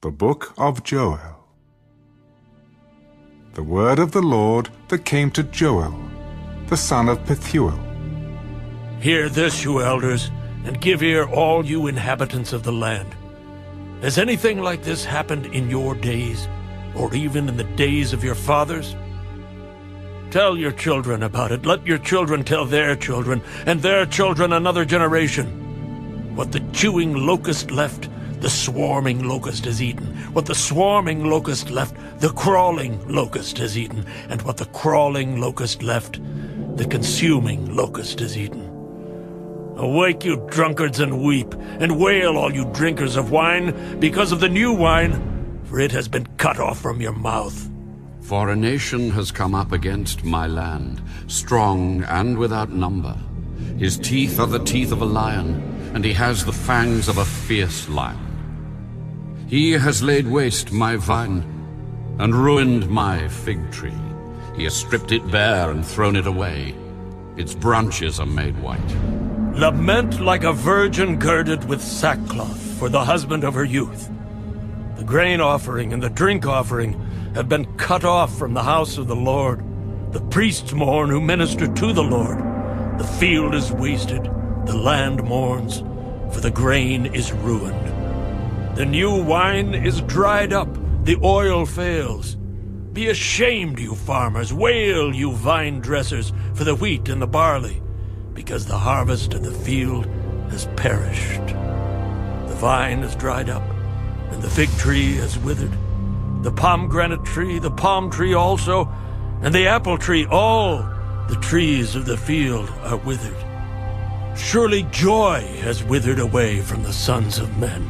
The Book of Joel. The word of the Lord that came to Joel, the son of Pethuel. Hear this, you elders, and give ear, all you inhabitants of the land. Has anything like this happened in your days, or even in the days of your fathers? Tell your children about it. Let your children tell their children, and their children another generation. What the chewing locust left, the swarming locust has eaten. What the swarming locust left, the crawling locust has eaten. And what the crawling locust left, the consuming locust has eaten. Awake, you drunkards, and weep, and wail, all you drinkers of wine, because of the new wine, for it has been cut off from your mouth. For a nation has come up against my land, strong and without number. His teeth are the teeth of a lion, and he has the fangs of a fierce lion. He has laid waste my vine, and ruined my fig tree. He has stripped it bare and thrown it away. Its branches are made white. Lament like a virgin girded with sackcloth for the husband of her youth. The grain offering and the drink offering have been cut off from the house of the Lord. The priests mourn who minister to the Lord. The field is wasted, the land mourns, for the grain is ruined. The new wine is dried up, the oil fails. Be ashamed, you farmers, wail, you vine dressers, for the wheat and the barley, because the harvest of the field has perished. The vine is dried up, and the fig tree has withered. The pomegranate tree, the palm tree also, and the apple tree, all the trees of the field are withered. Surely joy has withered away from the sons of men.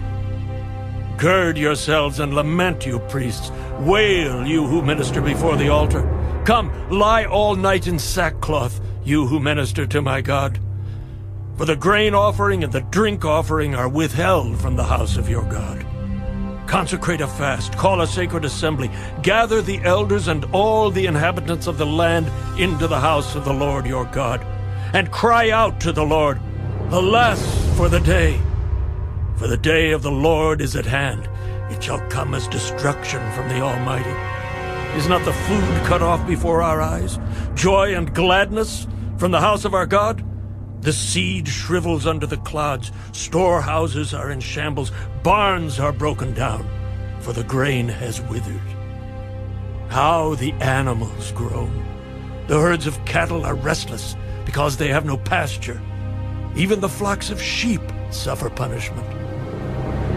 Gird yourselves and lament, you priests. Wail, you who minister before the altar. Come, lie all night in sackcloth, you who minister to my God. For the grain offering and the drink offering are withheld from the house of your God. Consecrate a fast, call a sacred assembly, gather the elders and all the inhabitants of the land into the house of the Lord your God, and cry out to the Lord, Alas for the day! For the day of the Lord is at hand. It shall come as destruction from the Almighty. Is not the food cut off before our eyes? Joy and gladness from the house of our God? The seed shrivels under the clods. Storehouses are in shambles. Barns are broken down, for the grain has withered. How the animals groan. The herds of cattle are restless because they have no pasture. Even the flocks of sheep suffer punishment.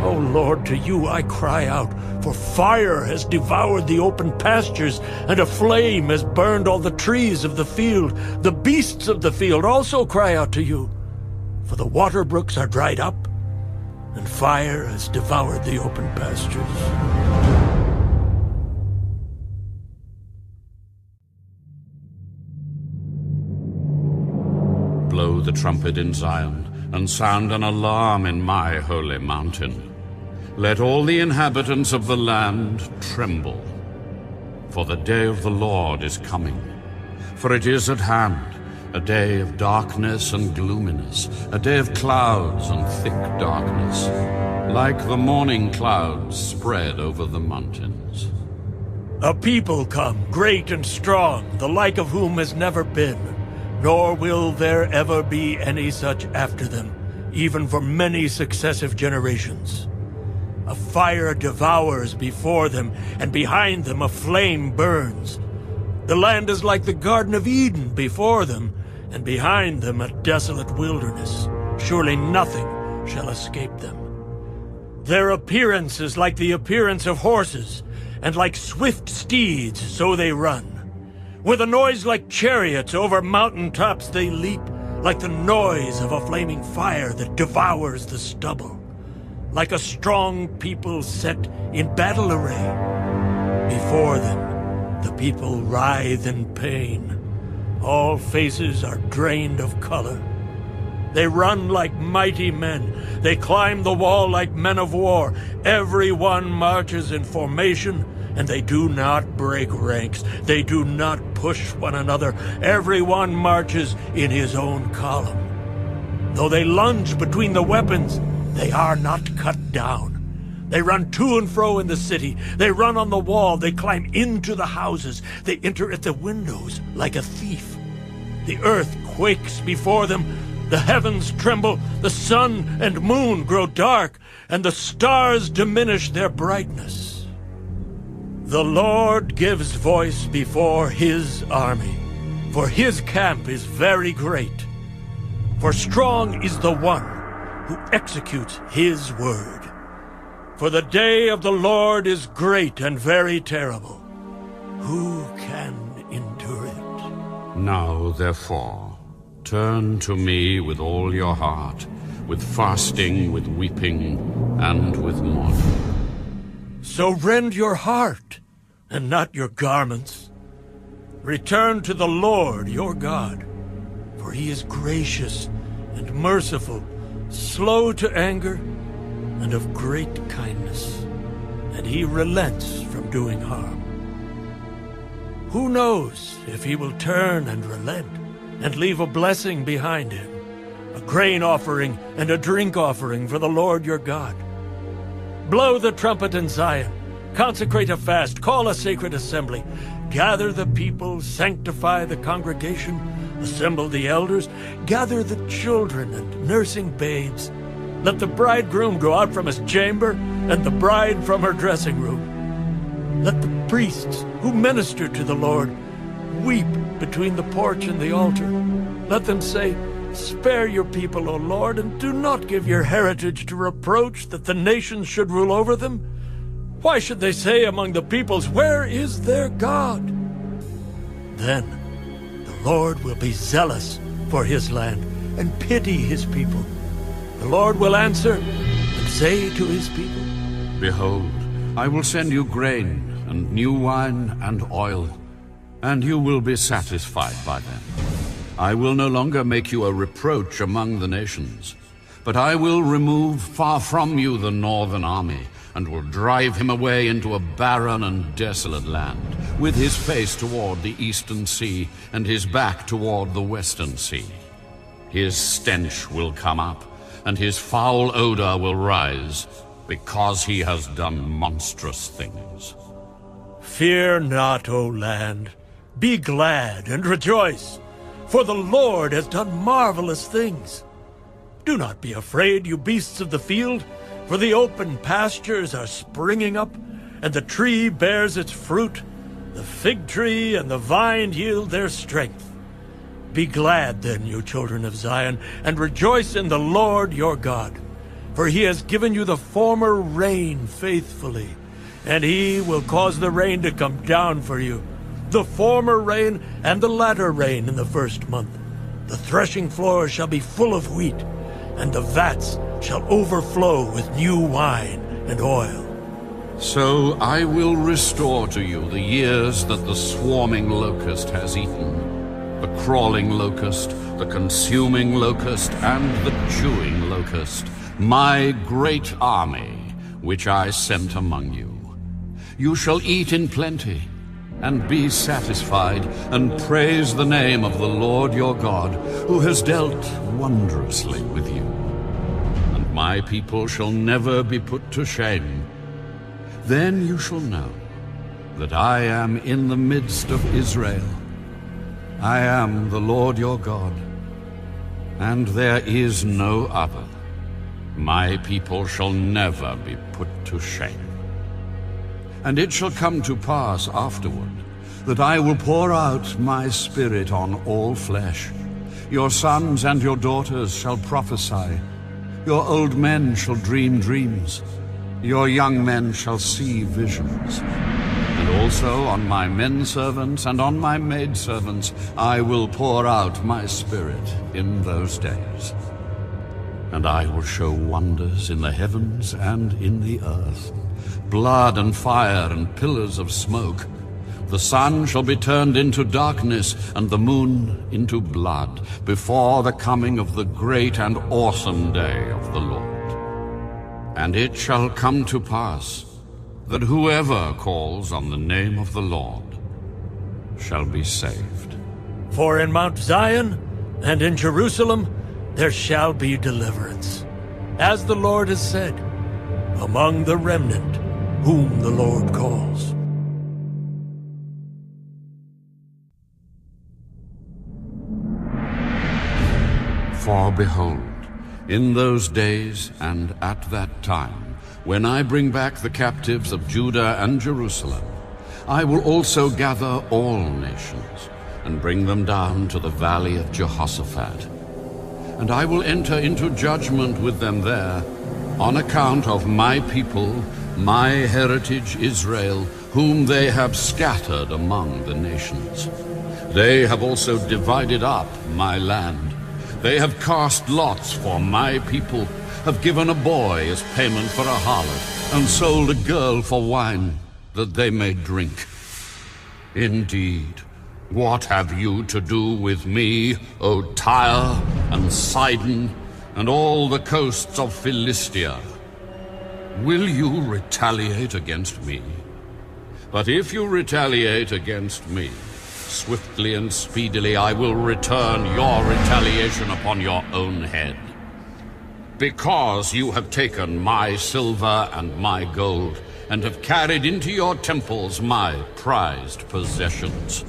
O Lord, to you I cry out, for fire has devoured the open pastures, and a flame has burned all the trees of the field. The beasts of the field also cry out to you, for the water brooks are dried up, and fire has devoured the open pastures. Blow the trumpet in Zion, and sound an alarm in my holy mountain. Let all the inhabitants of the land tremble. For the day of the Lord is coming. For it is at hand, a day of darkness and gloominess, a day of clouds and thick darkness, like the morning clouds spread over the mountains. A people come, great and strong, the like of whom has never been, nor will there ever be any such after them, even for many successive generations. A fire devours before them, and behind them a flame burns. The land is like the Garden of Eden before them, and behind them a desolate wilderness. Surely nothing shall escape them. Their appearance is like the appearance of horses, and like swift steeds, so they run. With a noise like chariots over mountain tops they leap, like the noise of a flaming fire that devours the stubble. Like a strong people set in battle array. Before them, the people writhe in pain. All faces are drained of color. They run like mighty men. They climb the wall like men of war. Everyone marches in formation, and they do not break ranks. They do not push one another. Everyone marches in his own column. Though they lunge between the weapons, they are not cut down. They run to and fro in the city. They run on the wall. They climb into the houses. They enter at the windows like a thief. The earth quakes before them. The heavens tremble. The sun and moon grow dark, and the stars diminish their brightness. The Lord gives voice before his army, for his camp is very great. For strong is the one who executes his word. For the day of the Lord is great and very terrible. Who can endure it? Now, therefore, turn to me with all your heart, with fasting, with weeping, and with mourning. So rend your heart, and not your garments. Return to the Lord your God, for he is gracious and merciful, slow to anger, and of great kindness, and he relents from doing harm. Who knows if he will turn and relent, and leave a blessing behind him, a grain offering and a drink offering for the Lord your God. Blow the trumpet in Zion, consecrate a fast, call a sacred assembly, gather the people, sanctify the congregation, assemble the elders, gather the children and nursing babes. Let the bridegroom go out from his chamber, and the bride from her dressing room. Let the priests who minister to the Lord weep between the porch and the altar. Let them say, "Spare your people, O Lord, and do not give your heritage to reproach, that the nations should rule over them. Why should they say among the peoples, 'Where is their God?'" Then the Lord will be zealous for his land and pity his people. The Lord will answer and say to his people, Behold, I will send you grain, and new wine, and oil, and you will be satisfied by them. I will no longer make you a reproach among the nations, but I will remove far from you the northern army, and will drive him away into a barren and desolate land, with his face toward the eastern sea, and his back toward the western sea. His stench will come up, and his foul odor will rise, because he has done monstrous things. "Fear not, O land. Be glad and rejoice, for the Lord has done marvelous things. Do not be afraid, you beasts of the field, for the open pastures are springing up, and the tree bears its fruit. The fig tree and the vine yield their strength. Be glad then, you children of Zion, and rejoice in the Lord your God. For he has given you the former rain faithfully, and he will cause the rain to come down for you, the former rain and the latter rain in the first month. The threshing floor shall be full of wheat, and the vats shall overflow with new wine and oil. So I will restore to you the years that the swarming locust has eaten, the crawling locust, the consuming locust, and the chewing locust, my great army, which I sent among you. You shall eat in plenty, and be satisfied, and praise the name of the Lord your God, who has dealt wondrously with you. And my people shall never be put to shame. Then you shall know that I am in the midst of Israel. I am the Lord your God, and there is no other. My people shall never be put to shame. And it shall come to pass afterward that I will pour out my Spirit on all flesh. Your sons and your daughters shall prophesy. Your old men shall dream dreams. Your young men shall see visions. And also on my men-servants and on my maidservants I will pour out my Spirit in those days. And I will show wonders in the heavens and in the earth, blood and fire and pillars of smoke. The sun shall be turned into darkness and the moon into blood before the coming of the great and awesome day of the Lord. And it shall come to pass that whoever calls on the name of the Lord shall be saved. For in Mount Zion and in Jerusalem there shall be deliverance. As the Lord has said, among the remnant whom the Lord calls. For behold, in those days and at that time, when I bring back the captives of Judah and Jerusalem, I will also gather all nations and bring them down to the valley of Jehoshaphat. And I will enter into judgment with them there on account of my people, my heritage Israel, whom they have scattered among the nations. They have also divided up my land. They have cast lots for my people, have given a boy as payment for a harlot, and sold a girl for wine, that they may drink. Indeed, what have you to do with me, O Tyre and Sidon, and all the coasts of Philistia? Will you retaliate against me? But if you retaliate against me, swiftly and speedily I will return your retaliation upon your own head. Because you have taken my silver and my gold, and have carried into your temples my prized possessions.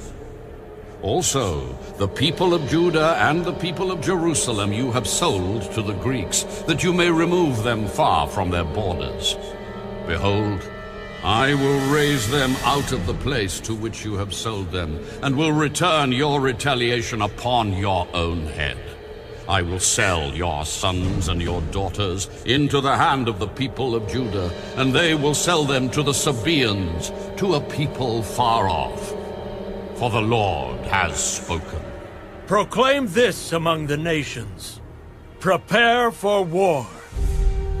Also, the people of Judah and the people of Jerusalem you have sold to the Greeks, that you may remove them far from their borders. Behold, I will raise them out of the place to which you have sold them, and will return your retaliation upon your own head. I will sell your sons and your daughters into the hand of the people of Judah, and they will sell them to the Sabaeans, to a people far off. For the Lord has spoken. Proclaim this among the nations. Prepare for war.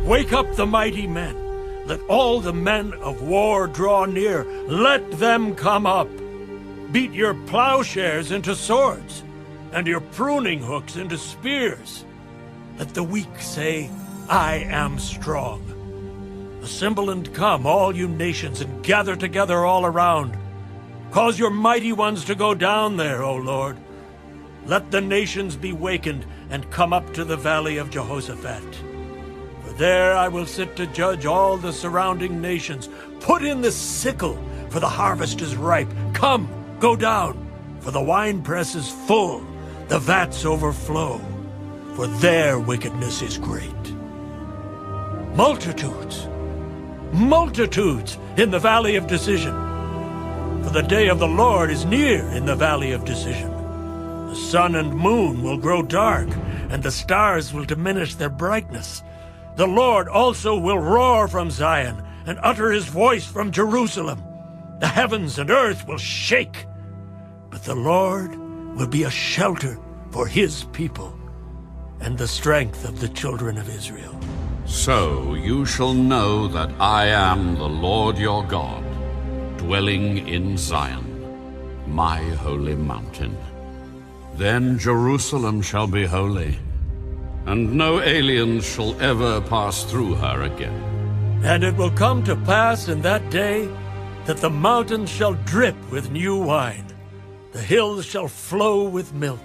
Wake up the mighty men. Let all the men of war draw near. Let them come up. Beat your plowshares into swords, and your pruning hooks into spears. Let the weak say, I am strong. Assemble and come, all you nations, and gather together all around. Cause your mighty ones to go down there, O Lord. Let the nations be wakened and come up to the valley of Jehoshaphat. For there I will sit to judge all the surrounding nations. Put in the sickle, for the harvest is ripe. Come, go down, for the winepress is full, the vats overflow, for their wickedness is great. Multitudes, multitudes in the valley of decision. For the day of the Lord is near in the valley of decision. The sun and moon will grow dark, and the stars will diminish their brightness. The Lord also will roar from Zion, and utter his voice from Jerusalem. The heavens and earth will shake, but the Lord will be a shelter for his people, and the strength of the children of Israel. So you shall know that I am the Lord your God, dwelling in Zion, my holy mountain. Then Jerusalem shall be holy, and no aliens shall ever pass through her again. And it will come to pass in that day that the mountains shall drip with new wine, the hills shall flow with milk,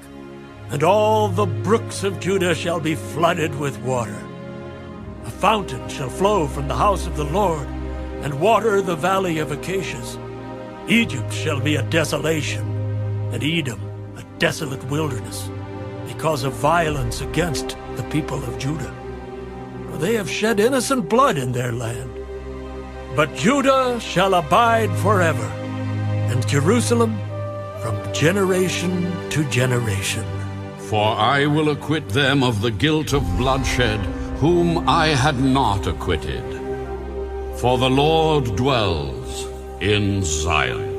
and all the brooks of Judah shall be flooded with water. A fountain shall flow from the house of the Lord, and water the valley of Acacias. Egypt shall be a desolation, and Edom a desolate wilderness, because of violence against the people of Judah. For they have shed innocent blood in their land. But Judah shall abide forever, and Jerusalem from generation to generation. For I will acquit them of the guilt of bloodshed, whom I had not acquitted. For the Lord dwells in Zion.